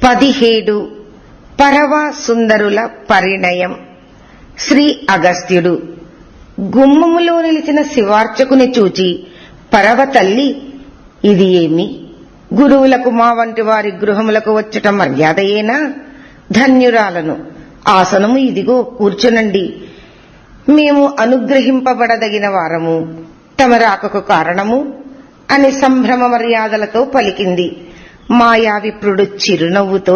17 పరవా సుందరుల పరిణయం. శ్రీ అగస్త్యుడు. గుమ్మములో నిలిచిన శివార్చకుని చూచి పరవ తల్లి, ఇది ఏమి? గురువులకు మా వంటి వారి గృహములకు వచ్చట మర్యాదయేనా? ధన్యురాలను. ఆసనము ఇదిగో, కూర్చునండి. మేము అనుగ్రహింపబడదగిన వారము. తమ రాకకు కారణము అని సంభ్రమ మర్యాదలతో పలికింది. మాయావిప్రుడు చిరునవ్వుతో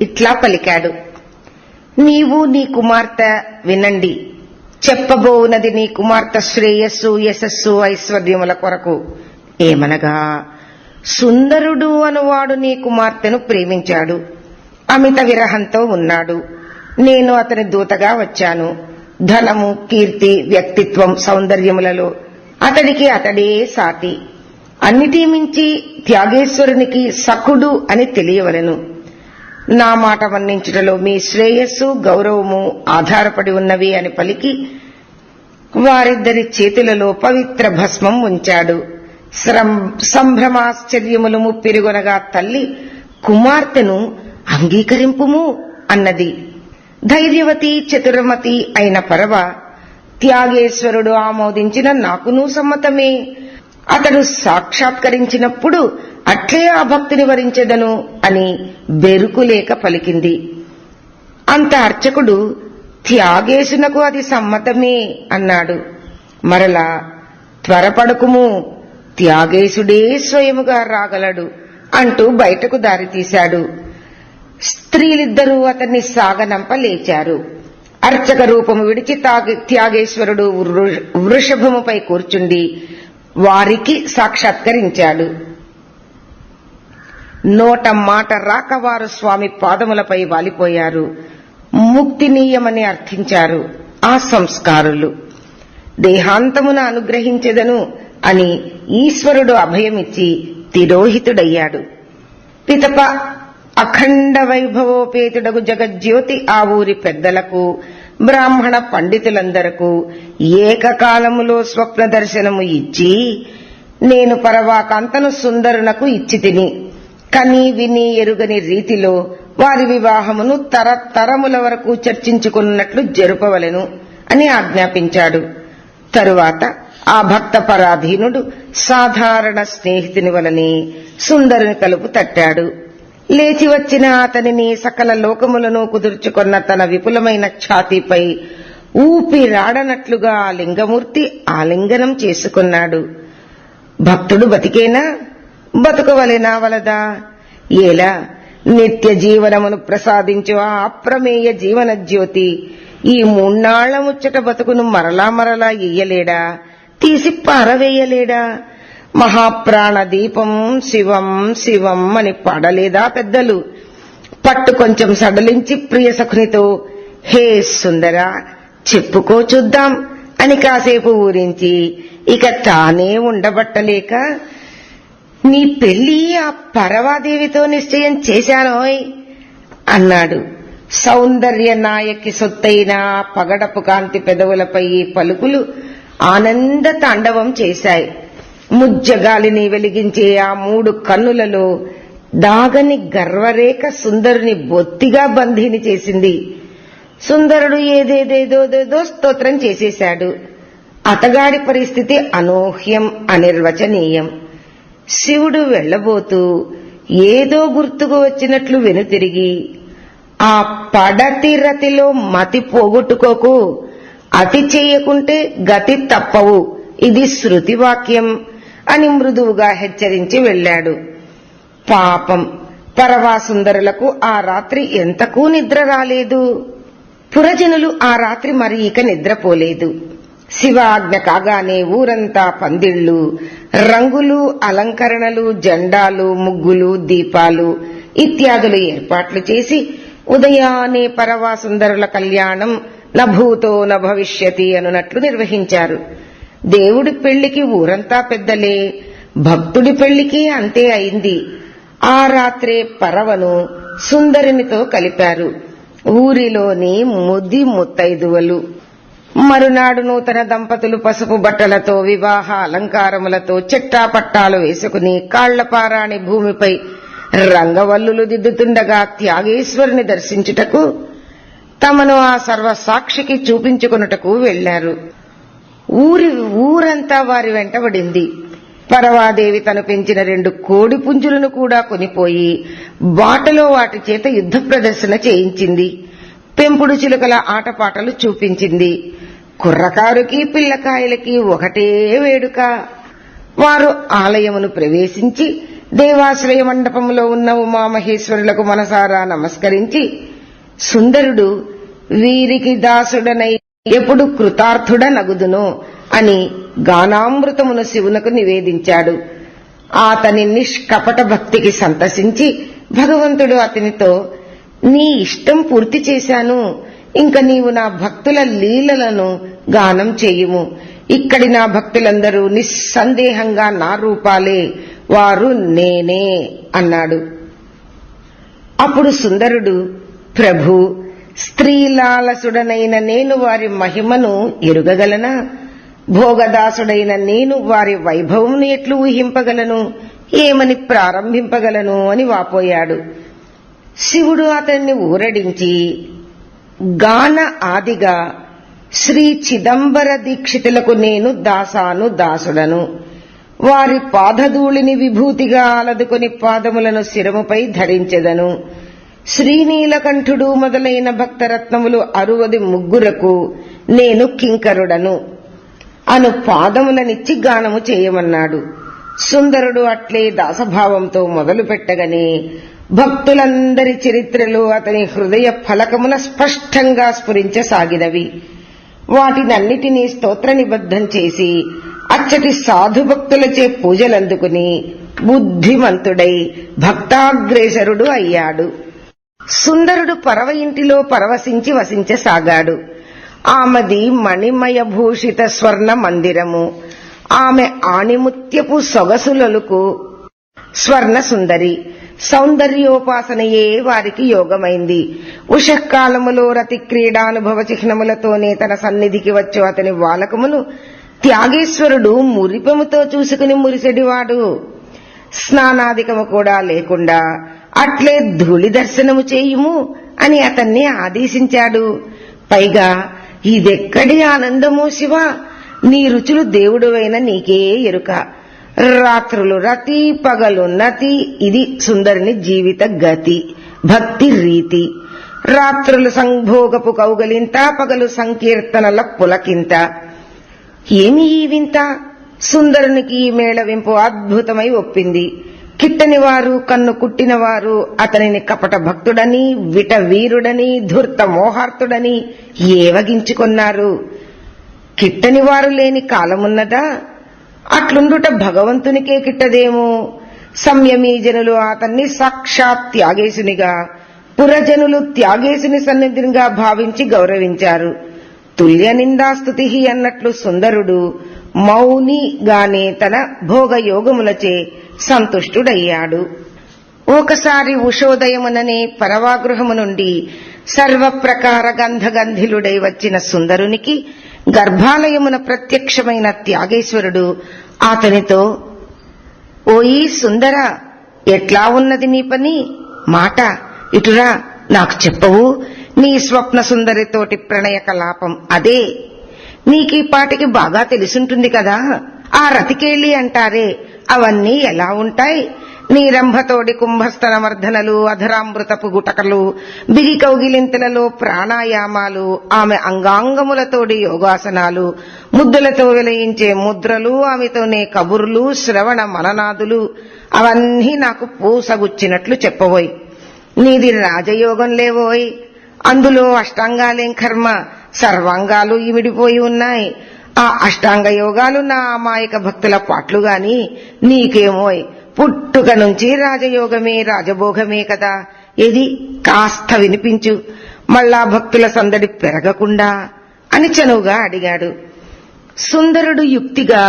ఇట్లా పలికాడు. నీవు నీ కుమార్తె వినండి. చెప్పబోవునది నీ కుమార్తె శ్రేయస్సు, యశస్సు, ఐశ్వర్యముల కొరకు. ఏమనగా, సుందరుడు అనువాడు నీ కుమార్తెను ప్రేమించాడు. అమిత విరహంతో ఉన్నాడు. నేను అతని దూతగా వచ్చాను. ధనము, కీర్తి, వ్యక్తిత్వం, సౌందర్యములలో అతడికి అతడే సాటి. అన్నిటి మించి త్యాగేశ్వరునికి సఖుడు అని తెలియవలెను. నా మాట మన్నించుటలో మీ శ్రేయస్సు, గౌరవము ఆధారపడి ఉన్నవి అని పలికి వారిద్దరి చేతులలో పవిత్ర భస్మం ఉంచాడు. సంభ్రమాశ్చర్యములు ముప్పిరిగొనగా తల్లి, కుమార్తెను అంగీకరింపుము అన్నది. ధైర్యవతి, చతురమతి అయిన పరవ, త్యాగేశ్వరుడు ఆమోదించిన నాకునూ సమ్మతమే. అతడు సాక్షాత్కరించినప్పుడు అట్లే ఆ భక్తిని వరించెదను అని బెరుకులేక పలికింది. అంత అర్చకుడు, త్యాగేశునకు అది సమ్మతమే అన్నాడు. మరలా, త్వరపడకుము, త్యాగేశుడే స్వయముగా రాగలడు అంటూ బయటకు దారితీశాడు. స్త్రీలిద్దరూ అతన్ని సాగనంప లేచారు. అర్చక రూపము విడిచి త్యాగేశ్వరుడు వృషభముపై కూర్చుండి వారికి సాక్షాత్కరించాడు. నోట మాట రాక వారు స్వామి పాదములపై వాలిపోయారు. ముక్తినీయమని అర్థించారు ఆ సంస్కారులు. దేహాంతమున అనుగ్రహించెదను అని ఈశ్వరుడు అభయమిచ్చి తిరోహితుడయ్యాడు. పితప అఖండ వైభవోపేతుడగు జగజ్యోతి ఆ ఊరి పెద్దలకు, బ్రాహ్మణ పండితులందరకు ఏకకాలములో స్వప్న దర్శనము ఇచ్చి, నేను పరవాకాంతను సుందరునకు ఇచ్చి తిని, కని విని ఎరుగని రీతిలో వారి వివాహమును తరతరముల వరకు చర్చించుకున్నట్లు జరుపవలెను అని ఆజ్ఞాపించాడు. తరువాత ఆ భక్త పరాధీనుడు సాధారణ స్నేహితుని వలని సుందరుని కలుపు తట్టాడు. లేచి వచ్చిన అతనిని సకల లోకములను కుదుర్చుకున్న తన విపులమైన ఛాతీపై ఊపిరాడనట్లుగా ఆ లింగమూర్తి ఆలింగనం చేసుకున్నాడు. భక్తుడు బతికేనా? బతుకవలెనా వలదా? ఏలా నిత్య జీవనమును ప్రసాదించు ఆ అప్రమేయ జీవన జ్యోతి ఈ మూన్నాళ్ల ముచ్చట బతుకును మరలా మరలా ఇయ్యలేడా? తీసి పారవేయలేడా? మహాప్రాణ దీపం శివం శివం అని పాడలేదా పెద్దలు? పట్టు కొంచెం సడలించి ప్రియ సఖునితో, హే సుందరా, చెప్పుకో చూద్దాం అని కాసేపు ఊరించి ఇక తానే ఉండబట్టలేక, నీ పెళ్లి ఆ పరవాదేవితో నిశ్చయం చేశానోయ్ అన్నాడు. సౌందర్య నాయకి సొత్తైన పగడపు కాంతి పెదవులపై ఈ పలుకులు ఆనంద తాండవం చేశాయి. ముజ్జగాలిని వెలిగించే ఆ 3 కన్నులలో దాగని గర్వరేఖ సుందరుని బొత్తిగా బంధీని చేసింది. సుందరుడు ఏదేదేదో స్తోత్రం చేసేశాడు. అతగాడి పరిస్థితి అనూహ్యం, అనిర్వచనీయం. శివుడు వెళ్లబోతూ ఏదో గుర్తుకు వచ్చినట్లు వెనుతిరిగి, ఆ పడతి రతిలో మతి పోగొట్టుకోకు, అతి చేయకుంటే గతి తప్పవు, ఇది శృతివాక్యం అని మృదువుగా హెచ్చరించి వెళ్లాడు. పాపం పరవాసుందరులకు ఆ రాత్రి ఎంతకూ నిద్ర రాలేదు. పురజనులు ఆ రాత్రి మరి ఇక నిద్రపోలేదు. శివ ఆజ్ఞ కాగానే ఊరంతా పందిళ్లు, రంగులు, అలంకరణలు, జెండాలు, ముగ్గులు, దీపాలు ఇత్యాదులు ఏర్పాట్లు చేసి ఉదయాన్నే పరవాసుందరుల కళ్యాణం నభూతో నభవిష్యతి అనునట్లు నిర్వహించారు. దేవుడి పెళ్లికి ఊరంతా పెద్దలే, భక్తుడి పెళ్లికి అంతే అయింది. ఆ రాత్రే పరవను సుందరునితో కలిపారు ఊరిలోని ముద్ది ముత్తైదువలు. మరునాడు నూతన దంపతులు పసుపు బట్టలతో, వివాహ అలంకారములతో చెట్టాపట్టాలు వేసుకుని కాళ్లపారాని భూమిపై రంగవల్లులు దిద్దుతుండగా త్యాగేశ్వరుని దర్శించుటకు తమను ఆ సర్వసాక్షికి చూపించుకొనుటకు వెళ్లారు. ఊరంతా వారి వెంటబడింది. పరవాదేవి తను పెంచిన 2 కోడి పుంజులను కూడా కొనిపోయి బాటలో వాటి చేత యుద్ధ ప్రదర్శన చేయించింది. పెంపుడు చిలుకల ఆటపాటలు చూపించింది. కుర్రకారుకి పిల్లకాయలకి ఒకటే వేడుక. వారు ఆలయమును ప్రవేశించి దేవాశ్రయ మండపంలో ఉన్న ఉమామహేశ్వరులకు మనసారా నమస్కరించి, సుందరుడు వీరికి దాసుడనై ఎప్పుడు కృతార్థుడనగుదును అని గానామృతమును శివునకు నివేదించాడు. అతని నిష్కపట భక్తికి సంతసించి భగవంతుడు అతనితో, నీ ఇష్టం పూర్తి చేశాను, ఇంక నీవు నా భక్తుల లీలలను గానం చేయుము. ఇక్కడి నా భక్తులందరూ నిస్సందేహంగా నా రూపాలే, వారు నేనే అన్నాడు. అప్పుడు సుందరుడు, ప్రభు, స్త్రీలాలసుడనైన నేను వారి మహిమను ఎరుగగలనా? భోగదాసుడైన నేను వారి వైభవమును ఎట్లు ఊహింపగలను? ఏమని ప్రారంభింపగలను అని వాపోయాడు. శివుడు అతన్ని ఊరడించి, గాన ఆదిగా శ్రీ చిదంబర దీక్షితులకు నేను దాసుడను. వారి పాదధూళిని విభూతిగా అలదుకొని పాదములను శిరముపై ధరించెదను. శ్రీనీలకంఠుడు మొదలైన భక్తరత్నములు 63 నేను కింకరుడను అను పాదములనిచ్చి గానము చేయమన్నాడు. సుందరుడు అట్లే దాసభావంతో మొదలు పెట్టగనే భక్తులందరి చరిత్రలు అతని హృదయ ఫలకమున స్పష్టంగా స్ఫురించసాగినవి. వాటినన్నిటినీ స్తోత్ర నిబద్ధం చేసి అచ్చటి సాధు భక్తులచే పూజలందుకుని బుద్ధిమంతుడై భక్తాగ్రేసరుడు అయ్యాడు. సుందరుడు పరవ ఇంటిలో పరవశించి వసించసాగాడు. ఆమెది మణిమయ భూషిత స్వర్ణ మందిరము. ఆమె ఆణిముత్యపు సొగసులకు స్వర్ణ సుందరి. సౌందర్యోపాసనయే వారికి యోగమైంది. ఉషకాలములో రతి క్రీడానుభవ చిహ్నములతోనే తన సన్నిధికి వచ్చు అతని వాలకమును త్యాగేశ్వరుడు మురిపెముతో చూసుకుని మురిసెడివాడు. స్నానాధికము కూడా లేకుండా అట్లే ధూళి దర్శనము చేయుము అని అతన్ని ఆదేశించాడు. పైగా, ఇదెక్కడి ఆనందమో శివా, నీ రుచులు దేవుడువైన నీకే ఎరుక. రాత్రులు రతి, పగలు నతి, ఇది సుందరుని జీవిత గతి, భక్తి రీతి. రాత్రులు సంభోగపు కౌగలింత, పగలు సంకీర్తనల పులకింత. ఏమి ఈ వింత? సుందరునికి ఈ మేళవింపు అద్భుతమై ఒప్పింది. కిట్టనివారు, కన్ను కుట్టినవారు అతనిని కపట భక్తుడని, విట వీరుడని, ధూర్త మోహార్తుడని ఏవగించుకొన్నారు. కిట్టనివారు లేని కాలమున్నదా? అట్లుండుట భగవంతునికే కిట్టదేమో. సంయమీ జనులు అతన్ని సాక్షాత్ త్యాగేశునిగా, పురజనులు త్యాగేశుని సన్నిధిగా భావించి గౌరవించారు. తుల్య నిందాస్తుతి అన్నట్లు సుందరుడు మౌనిగానే తన భోగయోగములచే సంతుష్టుడయ్యాడు. ఒకసారి ఉషోదయముననే పరవాగృహము నుండి సర్వప్రకార గంధగంధిలుడై వచ్చిన సుందరునికి గర్భాలయమున ప్రత్యక్షమైన త్యాగేశ్వరుడు అతనితో, ఓయి సుందర, ఎట్లా ఉన్నది నీ పని? మాట ఇటురా, నాకు చెప్పవు. నీ స్వప్న సుందరితోటి ప్రణయ కలాపం అదే. నీకీ పాటికి బాగా తెలుసుంటుంది కదా. ఆ రతికేళి అంటారే, అవన్నీ ఎలా ఉంటాయి? నీ రంభతోడి కుంభస్థల మర్దనలు, అధరామృతపు గుటకలు, బిగి కౌగిలింతలలో ప్రాణాయామాలు, ఆమె అంగాంగములతోడి యోగాసనాలు, ముద్దులతో వెలయించే ముద్రలు, ఆమెతోనే కబుర్లు, శ్రవణ మననాదులు, అవన్నీ నాకు పూసగుచ్చినట్లు చెప్పబోయ్. నీది రాజయోగం లేవోయ్. అందులో అష్టాంగాలేం కర్మ, సర్వాంగాలు ఇమిడిపోయి ఉన్నాయి. ఆ అష్టాంగ యోగాలు నా అమాయక భక్తుల పాట్లుగాని నీకేమోయ్, పుట్టుక నుంచి రాజయోగమే రాజభోగమే కదా. ఏది కాస్త వినిపించు, మళ్ళా భక్తుల సందడి పెరగకుండా అని చనువుగా అడిగాడు. సుందరుడు యుక్తిగా,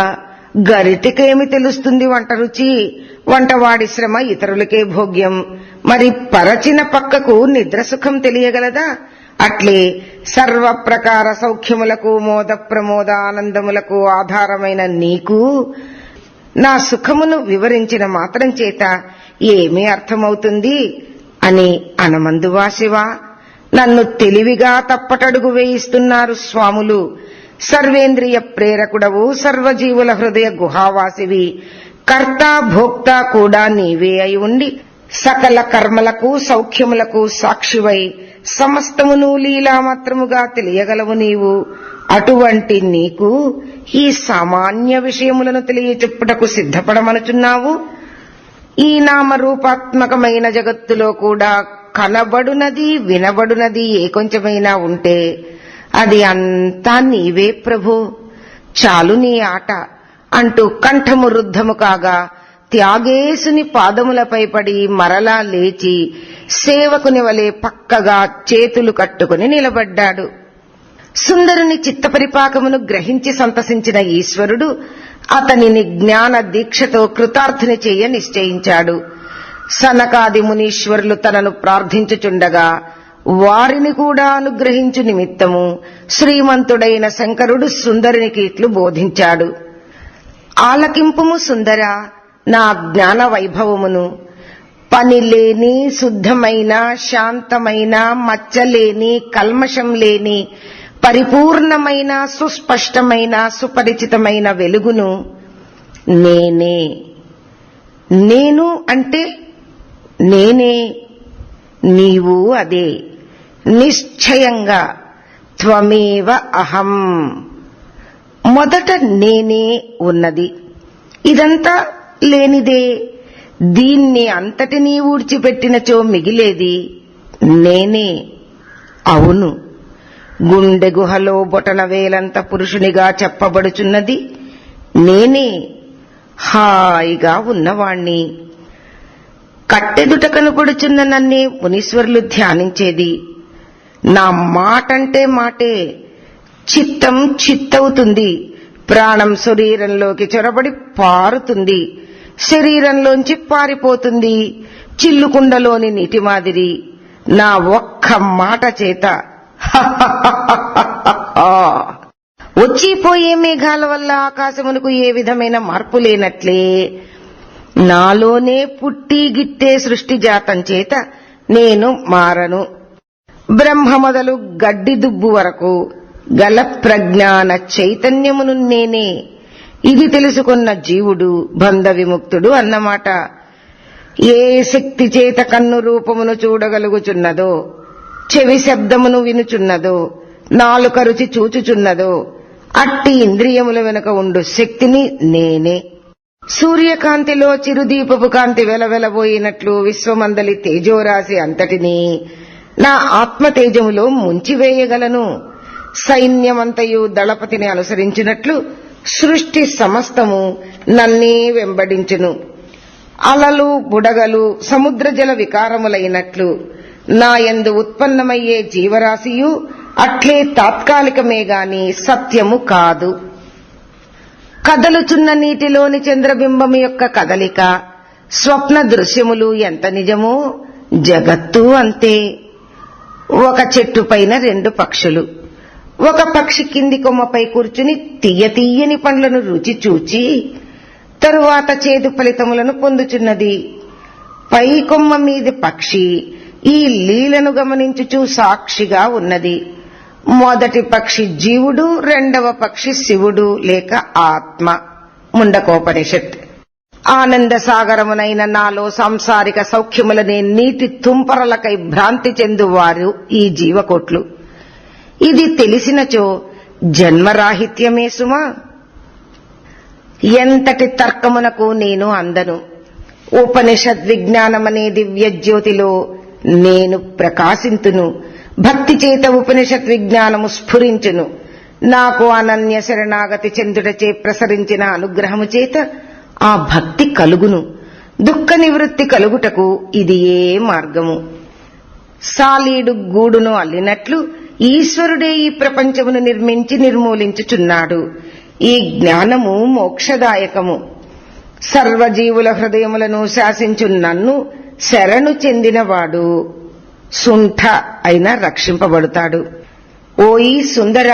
గరిటికేమి తెలుస్తుంది వంట రుచి, వంటవాడి శ్రమ ఇతరులకే భోగ్యం, మరి పరచిన పక్కకు నిద్ర సుఖం తెలియగలదా? అట్లే సర్వప్రకార సౌఖ్యములకు, మోద ప్రమోద ఆనందములకు ఆధారమైన నీకు నా సుఖమును వివరించిన మాత్రం చేత ఏమీ అర్థమవుతుంది అని అనమందువా శివా? నన్ను తెలివిగా తప్పటడుగు వేయిస్తున్నారు స్వాములు. సర్వేంద్రియ ప్రేరకుడవు, సర్వజీవుల హృదయ గుహావాసివి, కర్త భోక్త కూడా నీవే అయి ఉండి సకల కర్మలకు సౌఖ్యములకు సాక్షివై సమస్తమును లీలామాత్రముగా తెలియగలవు నీవు. అటువంటి నీకు ఈ సామాన్య విషయములను తెలియచెప్పుటకు సిద్ధపడమనుచున్నావు. ఈ నామరూపాత్మకమైన జగత్తులో కూడా కనబడునది వినబడునది ఏ కొంచెమైనా ఉంటే అది అంతా నీవే ప్రభు. చాలు నీ ఆట అంటూ కంఠము రుద్ధము కాగా త్యాగేశుని పాదములపై పడి మరలా లేచి సేవకుని వలె పక్కగా చేతులు కట్టుకుని నిలబడ్డాడు. సుందరుని చిత్తపరిపాకమును గ్రహించి సంతసించిన ఈశ్వరుడు అతనిని జ్ఞాన దీక్షతో కృతార్థుని చెయ్య నిశ్చయించాడు. సనకాది మునీశ్వరులు తనను ప్రార్థించుచుండగా వారిని కూడా అనుగ్రహించు నిమిత్తము శ్రీమంతుడైన శంకరుడు సుందరునికి ఇట్లు బోధించాడు. ఆలకింపుము సుందర నా జ్ఞాన వైభవమును. పనిలేని శుద్ధమైన శాంతమైన మచ్చలేని కల్మషం లేని పరిపూర్ణమైన సుస్పష్టమైన సుపరిచితమైన వెలుగును నేనే. నేను అంటే నేనే, నీవు అదే. నిశ్చయంగా త్వమేవ అహం. మొదట నేనే ఉన్నది, ఇదంతా లేనిదే. దీన్ని అంతటినీ ఊడ్చిపెట్టినచో మిగిలేది నేనే. అవును, గుండె గుహలో బొటన వేలంత పురుషునిగా చెప్పబడుచున్నది నేనే. హాయిగా ఉన్నవాణ్ణి. కట్టెదుట కనపడుచున్న నన్నే మునీశ్వరులు ధ్యానించేది. నా మాటంటే మాటే. చిత్తం చిత్తవుతుంది. ప్రాణం శరీరంలోకి చొరబడి పారుతుంది. శరీరంలోంచి పారిపోతుంది. చిల్లుకుండలోని నీటి మాదిరి. నా ఒక్క మాట చేత వచ్చిపోయే మేఘాల వల్ల ఆకాశమునకు ఏ విధమైన మార్పు లేనట్లే నాలోనే పుట్టి గిట్టే సృష్టి జాతం చేత నేను మారను. బ్రహ్మ మొదలు గడ్డి దుబ్బు వరకు గల ప్రజ్ఞాన చైతన్యమును నేనే. ఇది తెలుసుకున్న జీవుడు బంధ విముక్తుడు అన్నమాట. ఏ శక్తి చేత కన్ను రూపమును చూడగలుగుచున్నదో, చెవి శబ్దమును వినుచున్నదో, నాలుక రుచి చూచుచున్నదో అట్టి ఇంద్రియముల వెనుక ఉండు శక్తిని నేనే. సూర్యకాంతిలో చిరుదీపపు కాంతి వెలవెలబోయినట్లు విశ్వమందలి తేజోరాశి అంతటినీ నా ఆత్మతేజములో ముంచివేయగలను. సైన్యమంతయు దళపతిని అనుసరించినట్లు సృష్టి సమస్తము నన్నే వెంబడించును. అలలు బుడగలు సముద్ర జల వికారములైనట్లు నా యందు ఉత్పన్నమయ్యే జీవరాశియు అట్లే తాత్కాలికమే గాని సత్యము కాదు. కదలుచున్న నీటిలోని చంద్రబింబము యొక్క కదలిక, స్వప్న దృశ్యములు ఎంత నిజమో జగత్తు అంతే. ఒక చెట్టు పైన రెండు పక్షులు. ఒక పక్షి కింది కొమ్మపై కూర్చుని తీయని పండ్లను రుచి చూచి తరువాత చేదు ఫలితములను పొందుచున్నది. పై కొమ్మ మీది పక్షి ఈ లీలను గమనించుచూ సాక్షిగా ఉన్నది. మొదటి పక్షి జీవుడు, రెండవ పక్షి శివుడు లేక ఆత్మ. ముండకోపనిషత్. ఆనంద సాగరమునైన నాలో సాంసారిక సౌఖ్యములనే నీటి తుంపరలకై భ్రాంతి చెందువారు ఈ జీవకోట్లు. ఇది తెలిసినచో జన్మరాహిత్యమే సుమా. ఎంతటి తర్కమునకు నేను అందను. ఉపనిషద్ విజ్ఞానమనే దివ్య జ్యోతిలో నేను ప్రకాశింతును. భక్తి చేత ఉపనిషత్ విజ్ఞానము స్ఫురించును. నాకు అనన్య శరణాగతి చెందుటచే ప్రసరించిన అనుగ్రహము చేత ఆ భక్తి కలుగును. దుఃఖ నివృత్తి కలుగుటకు ఇది ఏ మార్గము. సాలీడు గూడును అల్లినట్లు ఈశ్వరుడే ఈ ప్రపంచమును నిర్మించి నిర్మూలించుచున్నాడు. ఈ జ్ఞానము మోక్షదాయకము. సర్వజీవుల హృదయములను శాసించు నన్ను శరణు చెందినవాడు సుంఠ అయినా రక్షింపబడతాడు. ఓయి సుందర,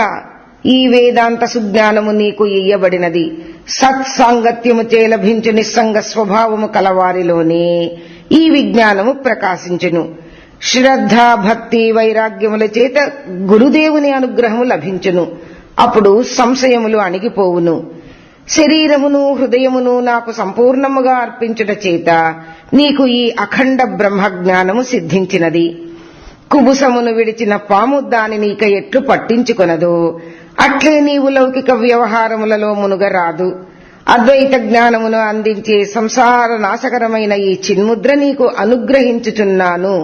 ఈ వేదాంత సుజ్ఞానము నీకు ఇయ్యబడినది. సత్సాంగత్యము చే లభించు నిస్సంగ స్వభావము కలవారిలోనే ఈ విజ్ఞానము ప్రకాశించును. శ్రద్ధ, భక్తి, వైరాగ్యముల చేత గురుదేవుని అనుగ్రహము లభించును. అప్పుడు సంశయములు అణిగిపోవును. శరీరమును హృదయమును నాకు సంపూర్ణముగా అర్పించుట చేత నీకు ఈ అఖండ బ్రహ్మజ్ఞానము సిద్ధించినది. కుబుసమును విడిచిన పాము దానిని ఇక ఎట్లు పట్టించుకొనదో అట్లే నీవు లౌకిక వ్యవహారములలో మునుగరాదు. అద్వైత జ్ఞానమును అందించే సంసార నాశకరమైన ఈ చిన్ముద్ర నీకు అనుగ్రహించుచున్నాను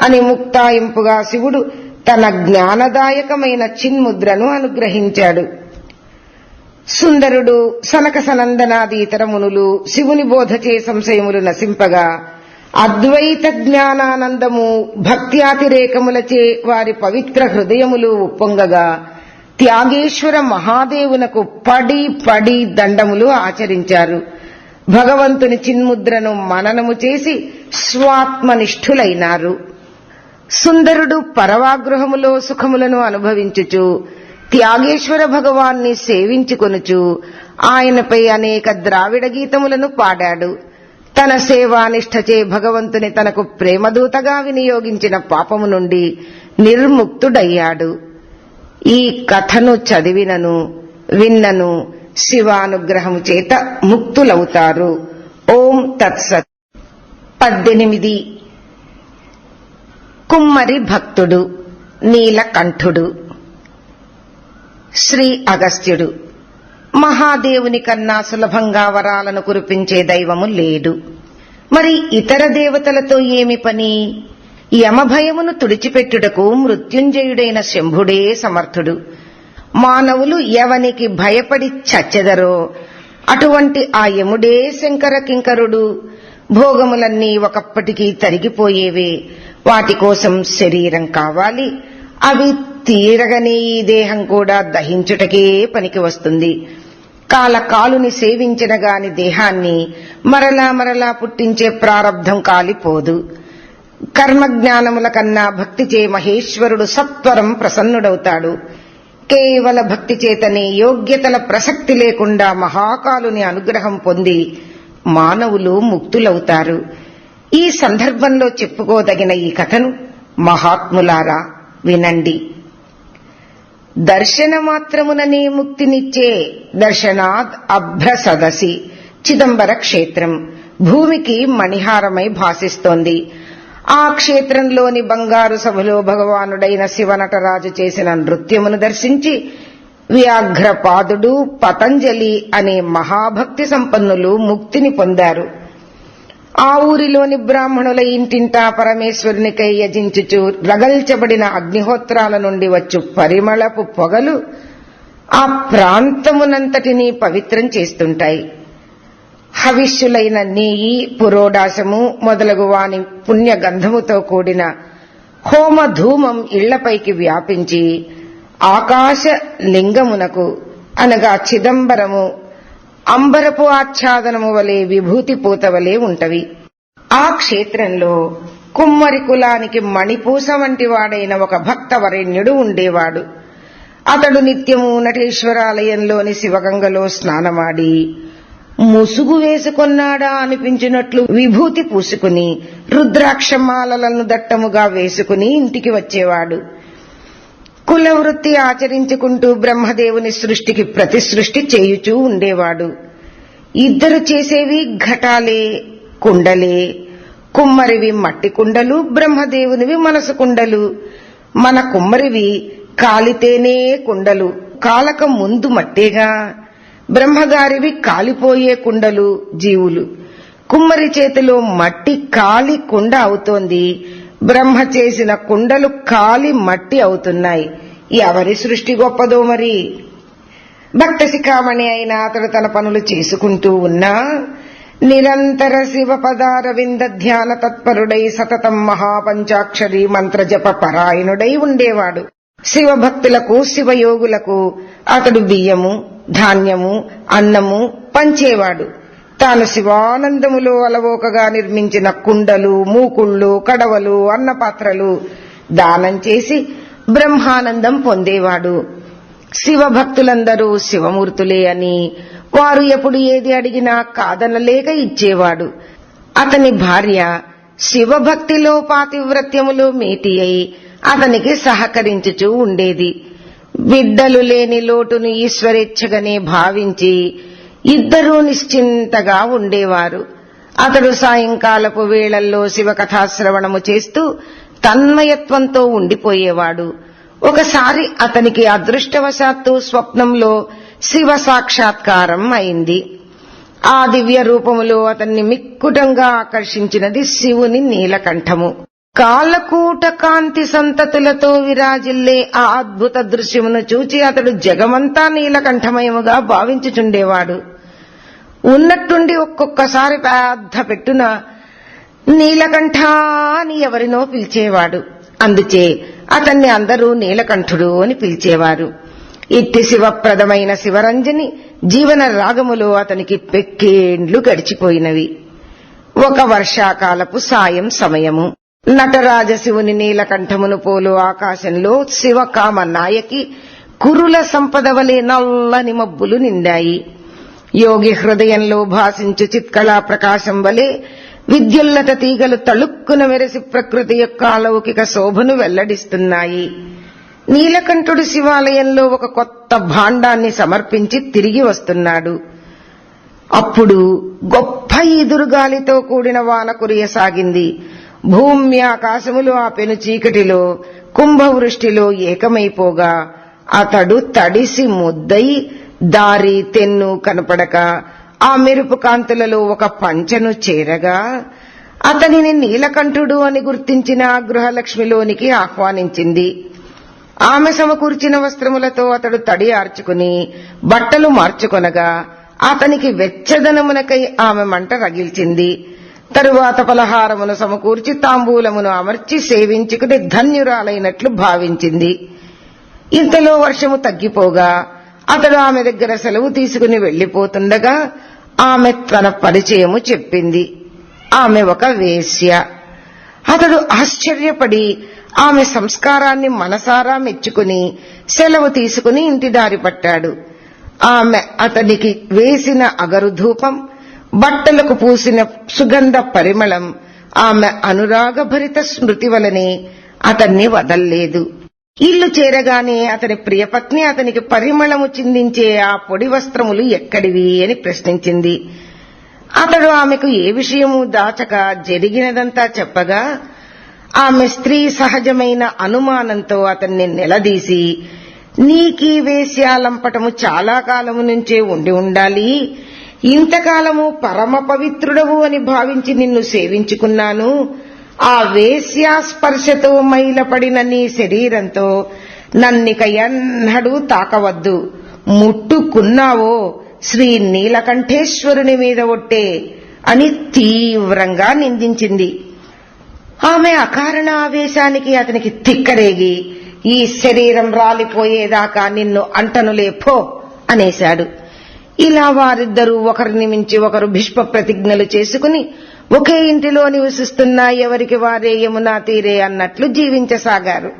అని ముక్తాయింపుగా శివుడు తన జ్ఞానదాయకమైన చిన్ముద్రను అనుగ్రహించాడు. సుందరుడు, సనక సనందనాది ఇతర మునులు శివుని బోధచే సంశయములు నశింపగా అద్వైత జ్ఞానానందము భక్త్యాతిరేకములచే వారి పవిత్ర హృదయములు ఉప్పొంగగా త్యాగేశ్వర మహాదేవునకు పడి పడి దండములు ఆచరించారు. భగవంతుని చిన్ముద్రను మననము చేసి స్వాత్మనిష్ఠులైనారు. సుందరుడు పరవాగృహములో సుఖములను అనుభవించుచు త్యాగేశ్వర భగవాన్ని సేవించుకొనుచు ఆయనపై అనేక ద్రావిడ గీతములను పాడాడు. తన సేవానిష్టచే భగవంతుని తనకు ప్రేమదూతగా వినియోగించిన పాపము నుండి నిర్ముక్తుడయ్యాడు. ఈ కథను చదివినను విన్నను శివానుగ్రహము చేత ముక్తులవుతారు. ఓం తత్సత్. 18 కుమ్మరి భక్తుడు నీలకంఠుడు. శ్రీ అగస్త్యుడు. మహాదేవుని కన్నా సులభంగా వరాలను కురిపించే దైవము లేడు. మరి ఇతర దేవతలతో ఏమి పని? యమభయమును తుడిచిపెట్టుటకు మృత్యుంజయుడైన శంభుడే సమర్థుడు. మానవులు ఎవనికి భయపడి చచ్చెదరో అటువంటి ఆ యముడే శంకర కింకరుడు. భోగములన్నీ ఒకప్పటికీ తరిగిపోయేవే. వాటి కోసం శరీరం కావాలి. అవి తీరగనే ఈ దేహం కూడా దహించుటకే పనికి వస్తుంది. కాలకాలుని సేవించిన గాని దేహాన్ని మరలా మరలా పుట్టించే ప్రారబ్ధం కాలిపోదు. కర్మజ్ఞానముల కన్నా భక్తిచే మహేశ్వరుడు సత్వరం ప్రసన్నుడవుతాడు. కేవల భక్తి చేతనే యోగ్యతల ప్రసక్తి లేకుండా మహాకాలుని అనుగ్రహం పొంది మానవులు ముక్తులవుతారు. ఈ సందర్భంలో చెప్పుకోదగిన ఈ కథను మహాత్ములారా వినండి. దర్శనమాత్రముననే ముక్తినిచ్చే దర్శనాద్ అభ్రసదసి చిదంబర క్షేత్రం భూమికి మణిహారమై భాసిస్తోంది. ఆ క్షేత్రంలోని బంగారు సభలో భగవానుడైన శివనటరాజు చేసిన నృత్యమును దర్శించి వ్యాఘ్రపాదుడు, పతంజలి అనే మహాభక్తి సంపన్నులు ముక్తిని పొందారు. ఆ ఊరిలోని బ్రాహ్మణుల ఇంటింటా పరమేశ్వరునికై యజించుచు రగల్చబడిన అగ్నిహోత్రాల నుండి వచ్చు పరిమళపు పొగలు ఆ ప్రాంతమునంతటినీ పవిత్రం చేస్తుంటాయి. హవిష్యులైన నేయి, పురోడాశము మొదలగు వాని పుణ్యగంధముతో కూడిన హోమధూమం ఇళ్లపైకి వ్యాపించి ఆకాశ లింగమునకు అనగా చిదంబరము అంబరపు ఆచ్ఛాదనము వలె విభూతి పూత వలె ఉంటవి. ఆ క్షేత్రంలో కుమ్మరి కులానికి మణిపూస వంటి వాడైన ఒక భక్తవరేణ్యుడు ఉండేవాడు. అతడు నిత్యము నటేశ్వరాలయంలోని శివగంగలో స్నానమాడి ముసుగు వేసుకొన్నాడా అనిపించినట్లు విభూతి పూసుకుని రుద్రాక్షమాలలను దట్టముగా వేసుకుని ఇంటికి వచ్చేవాడు. కులవృత్తి ఆచరించుకుంటూ బ్రహ్మదేవుని సృష్టికి ప్రతి సృష్టి చేయుచూ ఉండేవాడు. ఇద్దరు చేసేవి ఘటాలే, కుండలే. కుమ్మరివి మట్టి కుండలు, బ్రహ్మదేవునివి మనసు కుండలు. మన కుమ్మరివి కాలితేనే కుండలు, కాలక ముందు మట్టేగా. బ్రహ్మగారివి కాలిపోయే కుండలు, జీవులు. కుమ్మరి చేతిలో మట్టి కాలి కుండ అవుతోంది, బ్రహ్మ చేసిన కుండలు కాలి మట్టి అవుతున్నాయి. ఎవరి సృష్టి గొప్పదో మరి. భక్త శిఖామణి అయిన అతడు తన పనులు చేసుకుంటూ ఉన్నా నిరంతర శివ పదారవింద ధ్యాన తత్పరుడై సతతం మహాపంచాక్షరి మంత్రజప పరాయణుడై ఉండేవాడు. శివభక్తులకు, శివయోగులకు అతడు బియ్యము, ధాన్యము, అన్నము పంచేవాడు. తాను శివానందములో అలవోకగా నిర్మించిన కుండలు, మూకుళ్లు, కడవలు, అన్నపాత్రలు దానం చేసి బ్రహ్మానందం పొందేవాడు. శివభక్తులందరూ శివమూర్తులే అని, వారు ఎప్పుడు ఏది అడిగినా కాదనలేక ఇచ్చేవాడు. అతని భార్య శివభక్తిలో పాతివ్రత్యములో మేటి అయి అతనికి సహకరించుచూ ఉండేది. బిడ్డలు లేని లోటును ఈశ్వరేచ్ఛగానే భావించి ఇద్దరూ నిశ్చింతగా ఉండేవారు. అతడు సాయంకాలపు వేళల్లో శివకథాశ్రవణము చేస్తూ తన్మయత్వంతో ఉండిపోయేవాడు. ఒకసారి అతనికి అదృష్టవశాత్తు స్వప్నంలో శివ సాక్షాత్కారం అయింది. ఆ దివ్య రూపములో అతన్ని మిక్కుటంగా ఆకర్షించినది శివుని నీలకంఠము. కాలకూట కాంతి సంతతులతో విరాజిల్లే ఆ అద్భుత దృశ్యమును చూచి అతడు జగమంతా నీలకంఠమయముగా భావించుచుండేవాడు. ఉన్నట్టుండి ఒక్కొక్కసారి పెద్ద పెట్టున నీలకంఠ అని ఎవరినో పిలిచేవాడు. అందుచే అతన్ని అందరూ నీలకంఠుడు అని పిలిచేవారు. ఇట్టి శివప్రదమైన శివరంజని జీవన రాగములో అతనికి పెక్కేండ్లు గడిచిపోయినవి. ఒక వర్షాకాలపు సాయం సమయము. నటరాజశివుని నీలకంఠమును పోలు ఆకాశంలో శివకామ నాయకి కురుల సంపద వలె నల్లని మబ్బులు నిండాయి. యోగి హృదయంలో భాసించు చిత్కళా ప్రకాశం వలె విద్యుల్లత తీగలు తళుక్కున మెరిసి ప్రకృతి యొక్క అలౌకిక శోభను వెల్లడిస్తున్నాయి. నీలకంఠుడు శివాలయంలో ఒక కొత్త భాండాన్ని సమర్పించి తిరిగి వస్తున్నాడు. అప్పుడు గొప్ప ఈదురుగాలితో కూడిన వాన కురియసాగింది. భూమి ఆకాశములు ఆ పెను చీకటిలో కుంభవృష్టిలో ఏకమైపోగా అతడు తడిసి ముద్దై దారి తెన్ను కనపడక ఆ మెరుపు కాంతులలో ఒక పంచను చేరగా అతనిని నీలకంఠుడు అని గుర్తించిన గృహలక్ష్మిలోనికి ఆహ్వానించింది. ఆమె సమకూర్చిన వస్త్రములతో అతడు తడి ఆర్చుకుని బట్టలు మార్చుకొనగా అతనికి వెచ్చదనమునకై ఆమె మంట రగిల్చింది. తరువాత పలహారమును సమకూర్చి తాంబూలమును అమర్చి సేవించుకుని ధన్యురాలైనట్లు భావించింది. ఇంతలో వర్షము తగ్గిపోగా అతడు ఆమె దగ్గర సెలవు తీసుకుని వెళ్లిపోతుండగా ఆమె తన పరిచయము చెప్పింది. ఆమె ఒక వేశ్య. అతడు ఆశ్చర్యపడి ఆమె సంస్కారాన్ని మనసారా మెచ్చుకుని సెలవు తీసుకుని ఇంటి దారి పట్టాడు. ఆమె అతనికి వేసిన అగరు ధూపం, బట్టలకు పూసిన సుగంధ పరిమళం, ఆమె అనురాగభరిత స్మృతి వలనే అతన్ని వదల్లేదు. ఇల్లు చేరగానే అతని ప్రియపత్ని అతనికి పరిమళము చిందించే ఆ పొడి వస్త్రములు ఎక్కడివి అని ప్రశ్నించింది. అతడు ఆమెకు ఏ విషయము దాచక జరిగినదంతా చెప్పగా ఆమె స్త్రీ సహజమైన అనుమానంతో అతన్ని నిలదీసి, నీకీ వేశ్యాలంపటము చాలా కాలము నుంచే ఉండి ఉండాలి. ఇంతకాలము పరమ పవిత్రుడవు అని భావించి నిన్ను సేవించుకున్నాను. ఆ వేశ్యాస్పర్శతో మైలపడిన నీ శరీరంతో నన్నిక ఎన్నడూ తాకవద్దు. ముట్టుకున్నావో శ్రీ నీలకంఠేశ్వరుని మీద ఒట్టే అని తీవ్రంగా నిందించింది. ఆమె అకారణ ఆవేశానికి అతనికి తిక్కరేగి, ఈ శరీరం రాలిపోయేదాకా నిన్ను అంటనులే పో అనేశాడు. ఇలా వారిద్దరూ ఒకరిని మించి ఒకరు భీష్మ ప్రతిజ్ఞలు చేసుకుని ఒకే ఇంటిలో నివసిస్తున్నా ఎవరికి వారే యమునా తీరే అన్నట్లు జీవించసాగారు.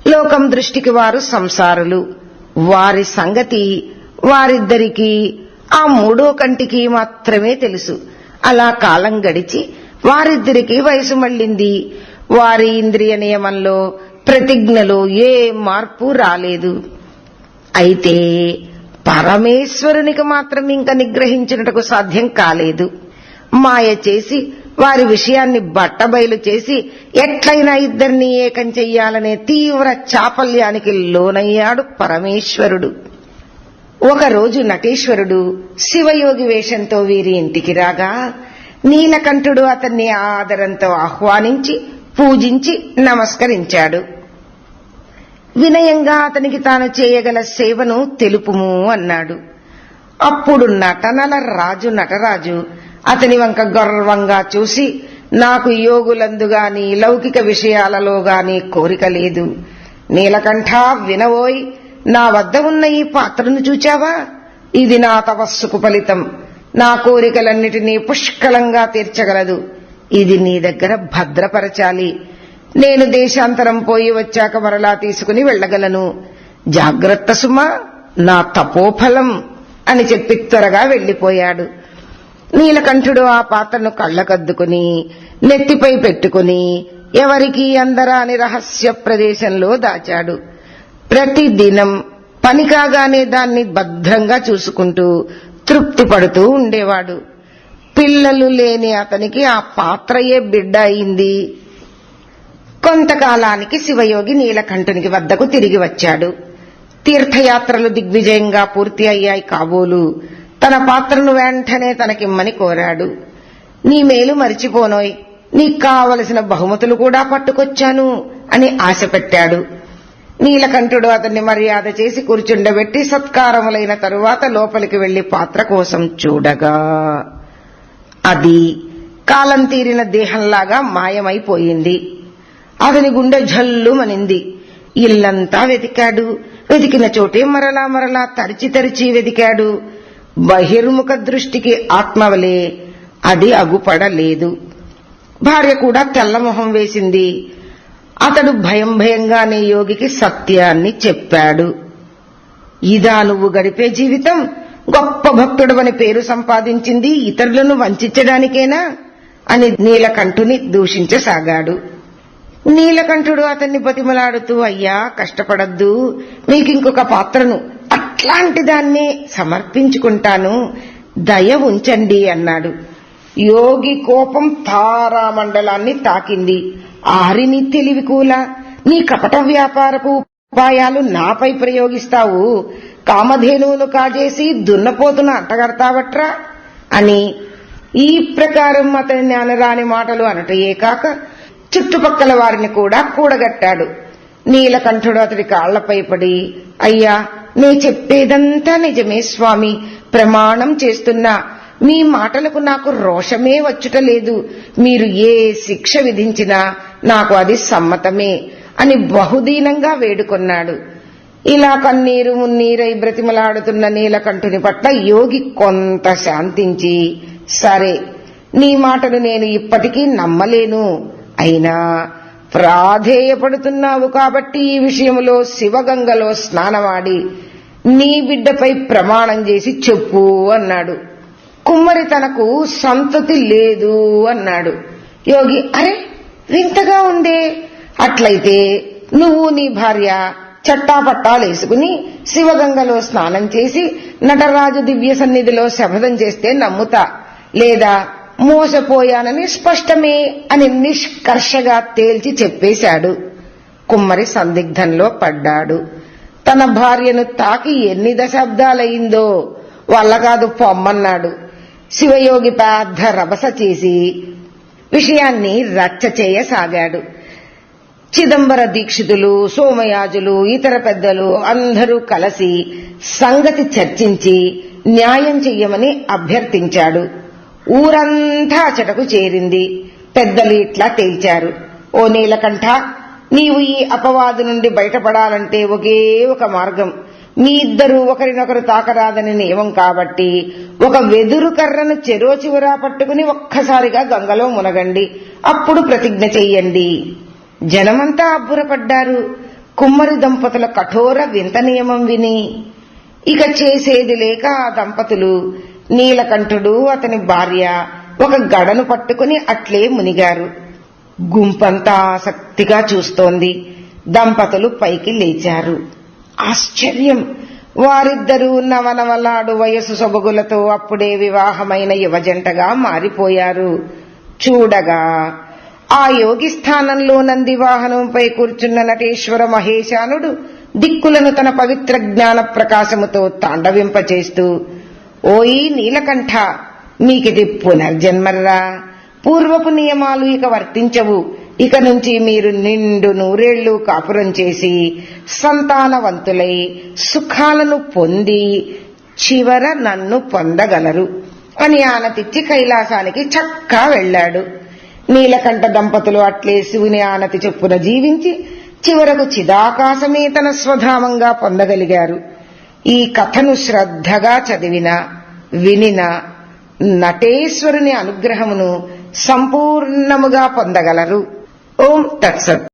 లోకం దృష్టికి వారు సంసారులు. వారి సంగతి వారిద్దరికీ ఆ మూడో కంటికి మాత్రమే తెలుసు. అలా కాలం గడిచి వారిద్దరికీ వయసు మళ్లింది. వారి ఇంద్రియ నియమంలో ప్రతిజ్ఞలో ఏ మార్పు రాలేదు. అయితే పరమేశ్వరునికి మాత్రం ఇంకా నిగ్రహించుటకు సాధ్యం కాలేదు. మాయ చేసి వారి విషయాన్ని బట్టబయలు చేసి ఎట్లయినా ఇద్దరినీ ఏకం చెయ్యాలనే తీవ్ర చాపల్యానికి లోనయ్యాడు పరమేశ్వరుడు. ఒకరోజు నటేశ్వరుడు శివయోగి వేషంతో వీరి ఇంటికి రాగా నీలకంఠుడు అతన్ని ఆదరంతో ఆహ్వానించి పూజించి నమస్కరించాడు. వినయంగా అతనికి తాను చేయగల సేవను తెలుపుము అన్నాడు. అప్పుడు నటనల రాజు నటరాజు అతని వంక గర్వంగా చూసి, నాకు యోగులందుగాని లౌకిక విషయాలలో గాని కోరిక లేదు. నీలకంఠ వినవోయ్, నా వద్ద ఉన్న ఈ పాత్రను చూచావా? ఇది నా తపస్సుకు ఫలితం. నా కోరికలన్నిటినీ పుష్కలంగా తీర్చగలదు. ఇది నీ దగ్గర భద్రపరచాలి. నేను దేశాంతరం పోయి వచ్చాక మరలా తీసుకుని వెళ్లగలను. జాగ్రత్త సుమా, నా తపోఫలం అని చెప్పి త్వరగా వెళ్లిపోయాడు. నీలకంఠుడు ఆ పాత్రను కళ్ళకద్దుకుని నెత్తిపై పెట్టుకుని ఎవరికీ అందరాని రహస్య ప్రదేశంలో దాచాడు. ప్రతిదినం పని కాగానే దాన్ని భద్రంగా చూసుకుంటూ తృప్తి పడుతూ ఉండేవాడు. పిల్లలు లేని అతనికి ఆ పాత్రయే బిడ్డ అయింది. కొంతకాలానికి శివయోగి నీలకంఠునికి వద్దకు తిరిగి వచ్చాడు. తీర్థయాత్రలు దిగ్విజయంగా పూర్తి అయ్యాయి కాబోలు తన పాత్రను వెంటనే తనకిమ్మని కోరాడు. నీ మేలు మరిచిపోనోయ్, నీకు కావలసిన బహుమతులు కూడా పట్టుకొచ్చాను అని ఆశ పెట్టాడు. నీలకంఠుడు అతన్ని మర్యాద చేసి కూర్చుండబెట్టి సత్కారములైన తరువాత లోపలికి వెళ్లి పాత్ర కోసం చూడగా అది కాలం తీరిన దేహంలాగా మాయమైపోయింది. అతని గుండె జల్లుమనింది. ఇల్లంతా వెతికాడు. వెతికిన చోటే మరలా మరలా తరిచి తరిచి వెతికాడు. బహిర్ముఖ దృష్టికి ఆత్మవలే అది అగుపడలేదు. భార్య కూడా తెల్లమొహం వేసింది. అతడు భయం భయంగానే యోగికి సత్యాన్ని చెప్పాడు. ఇదా నువ్వు గడిపే జీవితం? గొప్ప భక్తుడవని పేరు సంపాదించింది ఇతరులను వంచడానికేనా అని నీలకంఠుని దూషించసాగాడు. నీలకంఠుడు అతన్ని బతిమలాడుతూ, అయ్యా కష్టపడద్దు, మీకింకొక పాత్రను అట్లాంటి దాన్నే సమర్పించుకుంటాను, దయ ఉంచండి అన్నాడు. యోగి కోపం తారామండలాన్ని తాకింది. ఆరిని తెలివికూలా, నీ కపట వ్యాపారపు ఉపాయాలు నాపై ప్రయోగిస్తావు, కామధేనువును కాజేసి దున్నపోతును అంటగడతావట్రా అని ఈ ప్రకారం అతని అనరాని మాటలు అనటయే కాక చుట్టుపక్కల వారిని కూడా కూడగట్టాడు. నీలకంఠుడు అతడి కాళ్లపై పడి, అయ్యా నే చెప్పేదంతా నిజమే స్వామి, ప్రమాణం చేస్తున్నా, మీ మాటలకు నాకు రోషమే వచ్చుటలేదు, మీరు ఏ శిక్ష విధించినా నాకు అది సమ్మతమే అని బహుదీనంగా వేడుకొన్నాడు. ఇలా కన్నీరు మున్నీరై బ్రతిమలాడుతున్న నీలకంఠుని పట్ల యోగి కొంత శాంతించి, సరే నీ మాటను నేను ఇప్పటికీ నమ్మలేను, అయినా ప్రాధేయపడుతున్నావు కాబట్టి ఈ విషయంలో శివగంగలో స్నానమాడి నీ బిడ్డపై ప్రమాణం చేసి చెప్పు అన్నాడు. కుమ్మరి తనకు సంతతి లేదు అన్నాడు. యోగి, అరే వింతగా ఉందే, అట్లయితే నువ్వు నీ భార్య చట్టాపట్టాలేసుకుని శివగంగలో స్నానం చేసి నటరాజు దివ్య సన్నిధిలో శపథం చేస్తే నమ్ముతా, లేదా మోసపోయానని స్పష్టమే అని నిష్కర్షగా తేల్చి చెప్పేశాడు. కుమ్మరి సందిగ్ధంలో పడ్డాడు. తన భార్యను తాకి ఎన్ని దశాబ్దాలయిందో, వల్ల కాదు పొమ్మన్నాడు. శివయోగి పెద్ద రభస చేసి విషయాన్ని రచ్చ చేయసాగాడు. చిదంబర దీక్షితులు, సోమయాజులు, ఇతర పెద్దలు అందరూ కలిసి సంగతి చర్చించి న్యాయం చెయ్యమని అభ్యర్థించాడు. ఊరంతా అచటకు చేరింది. పెద్దలు ఇట్లా తేల్చారు, ఓ నీలకంఠ, నీవు ఈ అపవాదు నుండి బయటపడాలంటే ఒకే ఒక మార్గం, మీ ఇద్దరూ ఒకరినొకరు తాకరాదని నియమం కాబట్టి ఒక వెదురు కర్రను చెరో చివరా పట్టుకుని ఒక్కసారిగా గంగలో మునగండి, అప్పుడు ప్రతిజ్ఞ చెయ్యండి. జనమంతా అబ్బురపడ్డారు. కుమ్మరి దంపతుల కఠోర వింత నియమం విని ఇక చేసేది లేక ఆ దంపతులు, నీలకంఠుడు అతని భార్య ఒక గడను పట్టుకుని అట్లే మునిగారు. గుంపంతా ఆసక్తిగా చూస్తోంది. దంపతులు పైకి లేచారు. ఆశ్చర్యం, వారిద్దరూ నవనవలాడు వయసు సొబగులతో అప్పుడే వివాహమైన యువజంటగా మారిపోయారు. చూడగా ఆ యోగి స్థానంలో నంది వాహనంపై కూర్చున్న నటేశ్వర మహేశానుడు దిక్కులను తన పవిత్ర జ్ఞాన ప్రకాశముతో తాండవింపచేస్తూ, ఓయి నీలకంఠ, మీకిది పునర్జన్మర్రా, పూర్వపు నియమాలు ఇక వర్తించవు, ఇక నుంచి మీరు నిండు నూరేళ్లు కాపురం చేసి సంతానవంతులై సుఖాలను పొంది చివర నన్ను పొందగలరు అని ఆనతిచ్చి కైలాసానికి చక్కా వెళ్లాడు. నీలకంఠ దంపతులు అట్లే శివుని ఆనతి చొప్పున జీవించి చివరకు చిదాకాశమే తన స్వధామంగా పొందగలిగారు. ఈ కథను శ్రద్ధగా చదివిన వినిన నటేశ్వరుని అనుగ్రహమును సంపూర్ణముగా పొందగలరు. ఓం తత్సత్.